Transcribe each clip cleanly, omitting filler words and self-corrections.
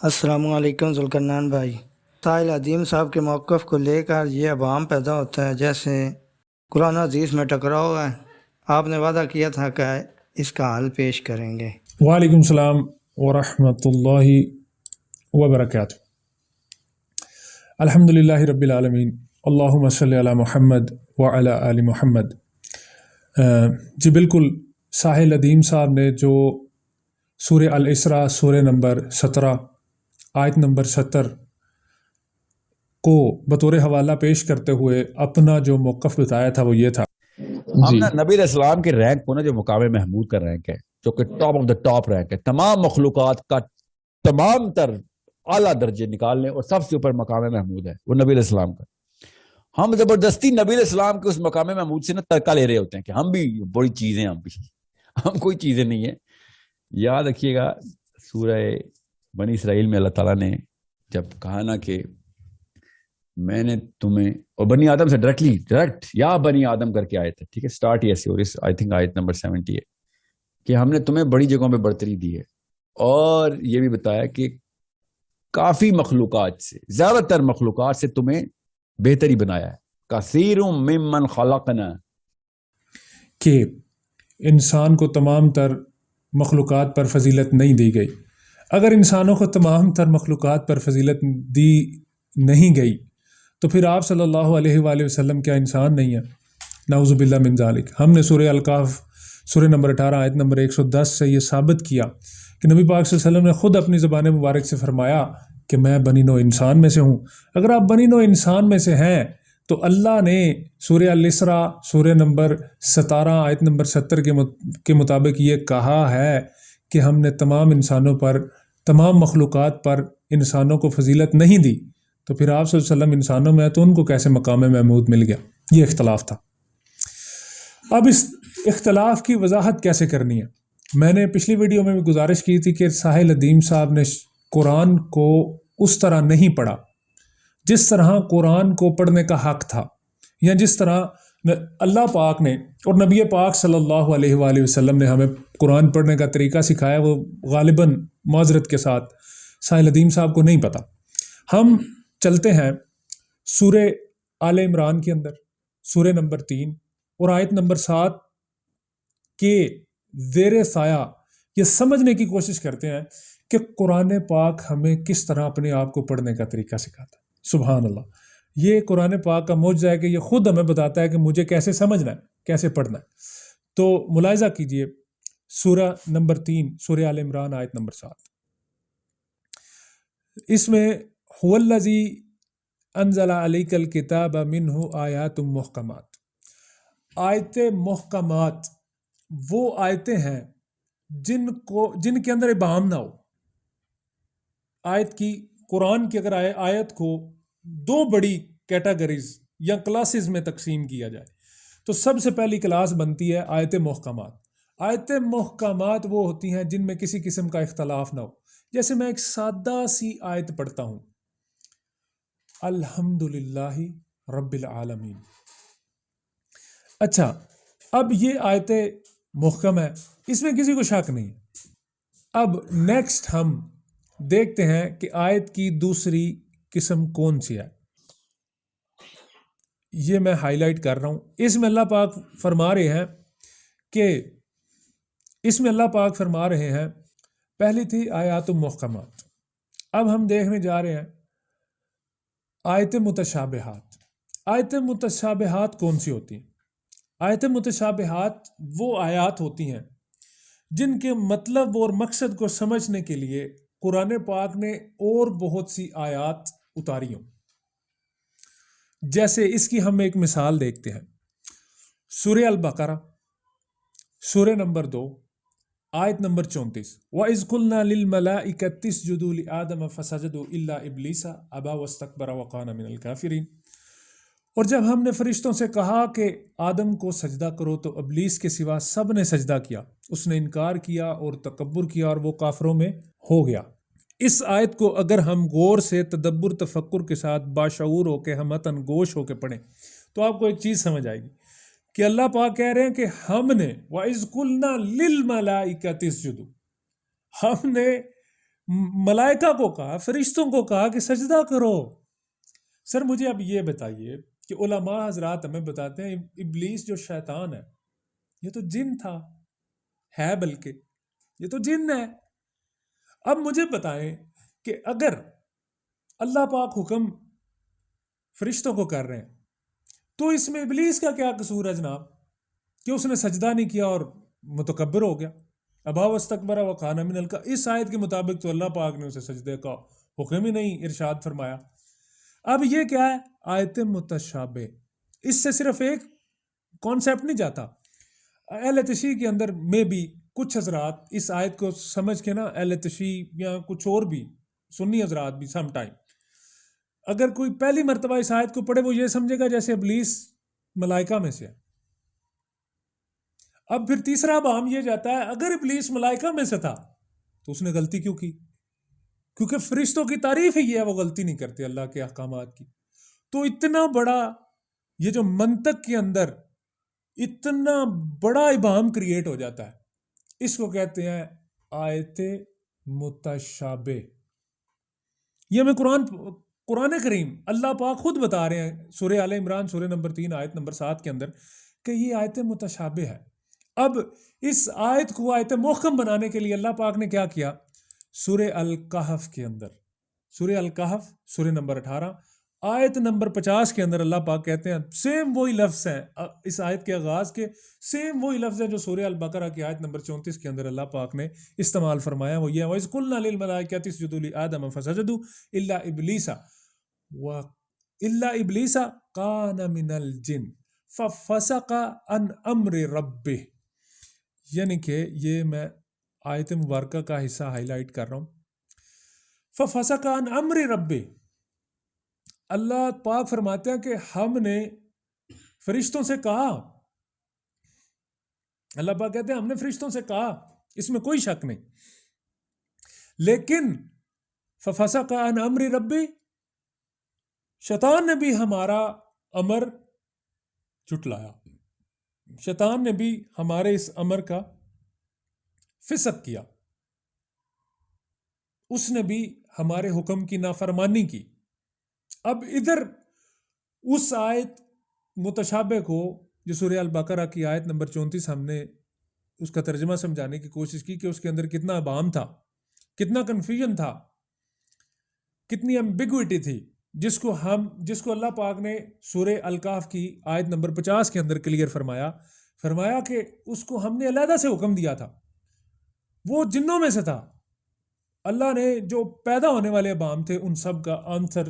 السلام علیکم ذوالقرنین بھائی۔ ساحل عظیم صاحب کے موقف کو لے کر یہ ابہام پیدا ہوتا ہے جیسے قرآن و حدیث میں ٹکراؤ ہے۔ آپ نے وعدہ کیا تھا کہ اس کا حل پیش کریں گے۔ وعلیکم السلام ورحمۃ اللہ وبرکاتہ۔ الحمدللہ رب العالمین، اللہم صلی علی محمد وعلی آل محمد۔ جی بالکل، ساحل عظیم صاحب نے جو سورہ الاسراء سورہ نمبر 17 آیت نمبر 70 کو بطور حوالہ پیش کرتے ہوئے اپنا جو موقف بتایا تھا وہ یہ تھا۔ ہم نا نبی علیہ السلام کے رینک کو نا جو مقام محمود کا رینک ہے، جو کہ top of the top rank ہے، تمام مخلوقات کا تمام تر اعلیٰ درجے نکالنے اور سب سے اوپر مقام محمود ہے وہ نبی علیہ السلام کا۔ ہم زبردستی نبی علیہ السلام کے اس مقام محمود سے نا ترکہ لے رہے ہوتے ہیں کہ ہم بھی بڑی چیزیں، ہم کوئی چیزیں نہیں ہیں۔ یاد رکھیے گا سورہ بنی اسرائیل میں اللہ تعالیٰ نے جب کہا نا کہ میں نے تمہیں، اور بنی آدم سے ڈائریکٹ یا بنی آدم کر کے آئے تھے، ٹھیک ہے، سٹارٹ ہی ایسے، اور اس آئی تھنک آیت نمبر 70 ہے کہ ہم نے تمہیں بڑی جگہوں پہ برتری دی ہے، اور یہ بھی بتایا کہ کافی مخلوقات سے، زیادہ تر مخلوقات سے تمہیں بہتری بنایا ہے، کثیر ممن خلقنا، کہ انسان کو تمام تر مخلوقات پر فضیلت نہیں دی گئی۔ اگر انسانوں کو تمام تر مخلوقات پر فضیلت دی نہیں گئی تو پھر آپ صلی اللہ علیہ وآلہ وسلم کیا انسان نہیں ہے؟ نعوذ باللہ من ذالک۔ ہم نے سورہ الکہف سورہ نمبر 18 آیت نمبر 110 سے یہ ثابت کیا کہ نبی پاک صلی اللہ علیہ وسلم نے خود اپنی زبان مبارک سے فرمایا کہ میں بنی نوع انسان میں سے ہوں۔ اگر آپ بنی نوع انسان میں سے ہیں تو اللہ نے سورہ الاسراء سورہ نمبر 17 آیت نمبر 70 کے مطابق یہ کہا ہے کہ ہم نے تمام انسانوں پر، تمام مخلوقات پر انسانوں کو فضیلت نہیں دی، تو پھر آپ صلی اللہ علیہ وسلم انسانوں میں ہے تو ان کو کیسے مقام محمود مل گیا؟ یہ اختلاف تھا۔ اب اس اختلاف کی وضاحت کیسے کرنی ہے؟ میں نے پچھلی ویڈیو میں بھی گزارش کی تھی کہ ساحل عظیم صاحب نے قرآن کو اس طرح نہیں پڑھا جس طرح قرآن کو پڑھنے کا حق تھا، یا جس طرح اللہ پاک نے اور نبی پاک صلی اللہ علیہ وآلہ وسلم نے ہمیں قرآن پڑھنے کا طریقہ سکھایا، وہ غالباً معذرت کے ساتھ ساحل عظیم صاحب کو نہیں پتہ۔ ہم چلتے ہیں سورہ آل عمران کے اندر سورہ نمبر 3 اور آیت نمبر 7 کے زیر سایہ یہ سمجھنے کی کوشش کرتے ہیں کہ قرآن پاک ہمیں کس طرح اپنے آپ کو پڑھنے کا طریقہ سکھاتا ہے۔ سبحان اللہ، یہ قرآن پاک کا معجزہ ہے کہ یہ خود ہمیں بتاتا ہے کہ مجھے کیسے سمجھنا ہے، کیسے پڑھنا ہے۔ تو ملاحظہ کیجئے سورہ نمبر 3 سورہ آل عمران آیت نمبر 7، اس میں هو الذی انزل علیک الکتاب منہ آیات محکمات، آیت محکمات وہ آیتیں ہیں جن کے اندر ابہام نہ ہو۔ آیت کی، قرآن کی اگر آیت کو دو بڑی کیٹیگریز یا کلاسز میں تقسیم کیا جائے تو سب سے پہلی کلاس بنتی ہے آیت محکمات۔ آیت محکمات وہ ہوتی ہیں جن میں کسی قسم کا اختلاف نہ ہو۔ جیسے میں ایک سادہ سی آیت پڑھتا ہوں، الحمدللہ رب العالمین۔ اچھا، اب یہ آیت محکم ہے، اس میں کسی کو شک نہیں ہے۔ اب نیکسٹ ہم دیکھتے ہیں کہ آیت کی دوسری قسم کون سی ہے۔ یہ میں ہائی لائٹ کر رہا ہوں۔ اس میں اللہ پاک فرما رہے ہیں پہلی تھی آیات محکمات، اب ہم دیکھنے جا رہے ہیں آیت متشابہات۔ آیت متشابہات کون سی ہوتی ہیں؟ آیت متشابہات وہ آیات ہوتی ہیں جن کے مطلب اور مقصد کو سمجھنے کے لیے قرآن پاک نے اور بہت سی آیات اتاری ہوں۔ جیسے اس کی ہم ایک مثال دیکھتے ہیں، سورہ البقرہ سورہ نمبر 2 آیت نمبر 34، وَإِذْ قُلْنَا لِلْمَلَائِكَةِ اسْجُدُوا لِآدَمَ فَسَجَدُوا إِلَّا إِبْلِيسَ أَبَى وَاسْتَكْبَرَ وَكَانَ مِنَ الْكَافِرِينَ۔ اور جب ہم نے فرشتوں سے کہا کہ آدم کو سجدہ کرو تو ابلیس کے سوا سب نے سجدہ کیا، اس نے انکار کیا اور تکبر کیا اور وہ کافروں میں ہو گیا۔ اس آیت کو اگر ہم غور سے تدبر تفکر کے ساتھ باشعور ہو کے ہمتن گوش ہو کے پڑھیں تو آپ کو ایک چیز سمجھ آئے گی کہ اللہ پاک کہہ رہے ہیں کہ ہم نے وَإِذْ قُلْنَا لِلْمَلَائِكَةِ اسْجُدُوا، ہم نے ملائکہ کو کہا، فرشتوں کو کہا کہ سجدہ کرو۔ سر مجھے اب یہ بتائیے کہ علماء حضرات ہمیں بتاتے ہیں ابلیس جو شیطان ہے یہ تو جن تھا، ہے بلکہ یہ تو جن ہے۔ اب مجھے بتائیں کہ اگر اللہ پاک حکم فرشتوں کو کر رہے ہیں تو اس میں ابلیس کا کیا قصور ہے جناب کہ اس نے سجدہ نہیں کیا اور متکبر ہو گیا؟ ابا واستکبر وکان من اس آیت کے مطابق تو اللہ پاک نے اسے سجدے کا حکم ہی نہیں ارشاد فرمایا۔ اب یہ کیا ہے؟ آیت متشابہ، اس سے صرف ایک کانسیپٹ نہیں جاتا۔ اہل تشریح کے اندر میں بھی کچھ حضرات اس آیت کو سمجھ کے نا، اہل تشریح یا کچھ اور بھی سنی حضرات بھی سم ٹائم، اگر کوئی پہلی مرتبہ اس آیت کو پڑھے وہ یہ سمجھے گا جیسے ابلیس ملائکہ میں سے ہے۔ اب پھر تیسرا بام یہ جاتا ہے اگر ابلیس ملائکہ میں سے تھا تو اس نے غلطی کیوں کی؟ کیونکہ فرشتوں کی تعریف ہی یہ ہے وہ غلطی نہیں کرتے اللہ کے احکامات کی۔ تو اتنا بڑا یہ جو منطق کے اندر اتنا بڑا ابہام کریٹ ہو جاتا ہے، اس کو کہتے ہیں آیت متشابہ۔ یہ ہمیں قرآن کریم اللہ پاک خود بتا رہے ہیں سورہ آل عمران سورہ نمبر 3 آیت نمبر 7 کے اندر کہ یہ آیت متشابہ ہے۔ اب اس آیت کو آیت محکم بنانے کے لیے اللہ پاک نے کیا کیا؟ سورہ الکہف کے اندر، سورہ الکہف سورہ نمبر 18 آیت نمبر 50 کے اندر اللہ پاک کہتے ہیں سیم وہی لفظ ہیں اس آیت کے آغاز کے، سیم وہی لفظ ہیں جو سورہ البقرہ کی آیت نمبر 34 کے اندر اللہ پاک نے استعمال فرمایا، وہ یہ وَإِذْ قُلْنَا لِلْمَلَائِكَةِ اسْجُدُوا لِآدَمَ فَسَجَدُوا إِلَّا إِبْلِيسَ كَانَ مِنَ الْجِنِّ فَفَسَقَ عَنْ أَمْرِ رَبِّهِ۔ یعنی کہ یہ میں آیت مبارکہ کا حصہ ہائی لائٹ کر رہا ہوں۔ فَفَسَقَ عَنْ أَمْرِ رَبِّهِ، اللہ پاک فرماتے ہیں کہ ہم نے فرشتوں سے کہا، اللہ پاک کہتے ہیں ہم نے فرشتوں سے کہا، اس میں کوئی شک نہیں، لیکن فَفَسَقَ عَنْ أَمْرِ رَبِّهِ، شیطان نے بھی ہمارا امر جھٹلایا، شیطان نے بھی ہمارے اس امر کا فسق کیا، اس نے بھی ہمارے حکم کی نافرمانی کی۔ اب ادھر اس آیت متشابہ کو جو سورہ البقرہ کی آیت نمبر 34 ہم نے اس کا ترجمہ سمجھانے کی کوشش کی کہ اس کے اندر کتنا ابہام تھا، کتنا کنفیوژن تھا، کتنی ایمبیگوٹی تھی، جس کو اللہ پاک نے سورہ الکہف کی آیت نمبر 50 کے اندر کلیئر فرمایا کہ اس کو ہم نے علیحدہ سے حکم دیا تھا، وہ جنوں میں سے تھا۔ اللہ نے جو پیدا ہونے والے ابہام تھے ان سب کا آنسر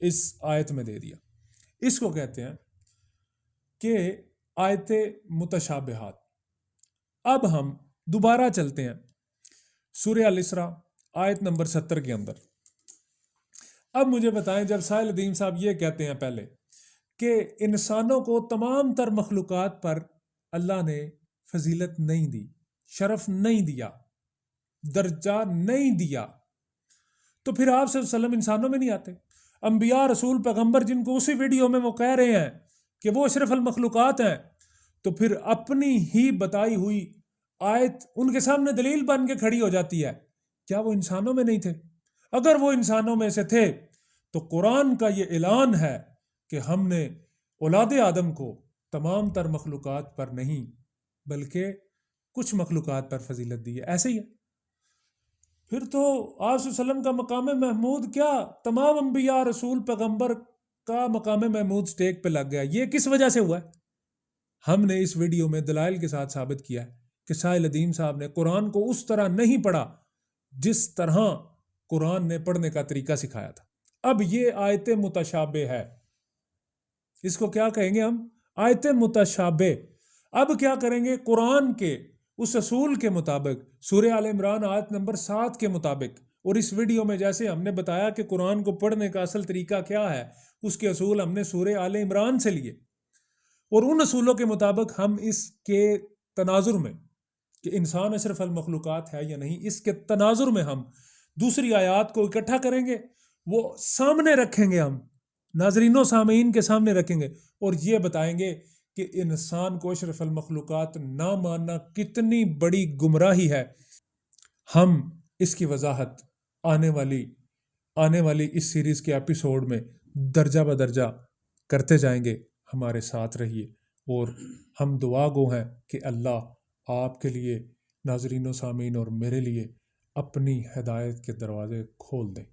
اس آیت میں دے دیا۔ اس کو کہتے ہیں کہ آیت متشابہات۔ اب ہم دوبارہ چلتے ہیں سورہ الاسراء آیت نمبر 70 کے اندر۔ اب مجھے بتائیں، جب ساحل ادیم صاحب یہ کہتے ہیں پہلے کہ انسانوں کو تمام تر مخلوقات پر اللہ نے فضیلت نہیں دی، شرف نہیں دیا، درجہ نہیں دیا، تو پھر آپ صلی اللہ علیہ وسلم انسانوں میں نہیں آتے؟ انبیاء رسول پیغمبر جن کو اسی ویڈیو میں وہ کہہ رہے ہیں کہ وہ اشرف المخلوقات ہیں، تو پھر اپنی ہی بتائی ہوئی آیت ان کے سامنے دلیل بن کے کھڑی ہو جاتی ہے، کیا وہ انسانوں میں نہیں تھے؟ اگر وہ انسانوں میں سے تھے تو قرآن کا یہ اعلان ہے کہ ہم نے اولاد آدم کو تمام تر مخلوقات پر نہیں بلکہ کچھ مخلوقات پر فضیلت دی ہے۔ ایسے ہی ہے پھر تو آپ صلی اللہ علیہ وسلم کا مقام محمود کیا تمام انبیاء رسول پیغمبر کا مقام محمود سٹیک پہ لگ گیا۔ یہ کس وجہ سے ہوا ہے؟ ہم نے اس ویڈیو میں دلائل کے ساتھ ثابت کیا ہے کہ ساحل ادیم صاحب نے قرآن کو اس طرح نہیں پڑھا جس طرح قرآن نے پڑھنے کا طریقہ سکھایا تھا۔ اب یہ آیت متشابہ ہے، اس کو کیا کہیں گے ہم؟ آیت متشابہ۔ اب کیا کریں گے؟ قرآن کے اس اصول کے مطابق سورہ آل عمران آیت نمبر 7 کے مطابق، اور اس ویڈیو میں جیسے ہم نے بتایا کہ قرآن کو پڑھنے کا اصل طریقہ کیا ہے، اس کے اصول ہم نے سورہ آل عمران سے لیے، اور ان اصولوں کے مطابق ہم اس کے تناظر میں کہ انسان اشرف المخلوقات ہے یا نہیں، اس کے تناظر میں ہم دوسری آیات کو اکٹھا کریں گے، وہ سامنے رکھیں گے، ہم ناظرین و سامعین کے سامنے رکھیں گے، اور یہ بتائیں گے کہ انسان کو اشرف المخلوقات نہ ماننا کتنی بڑی گمراہی ہے۔ ہم اس کی وضاحت آنے والی اس سیریز کے ایپیسوڈ میں درجہ بدرجہ کرتے جائیں گے. ہمارے ساتھ رہیے اور ہم دعا گو ہیں کہ اللہ آپ کے لیے، ناظرین و سامعین اور میرے لیے اپنی ہدایت کے دروازے کھول دیں.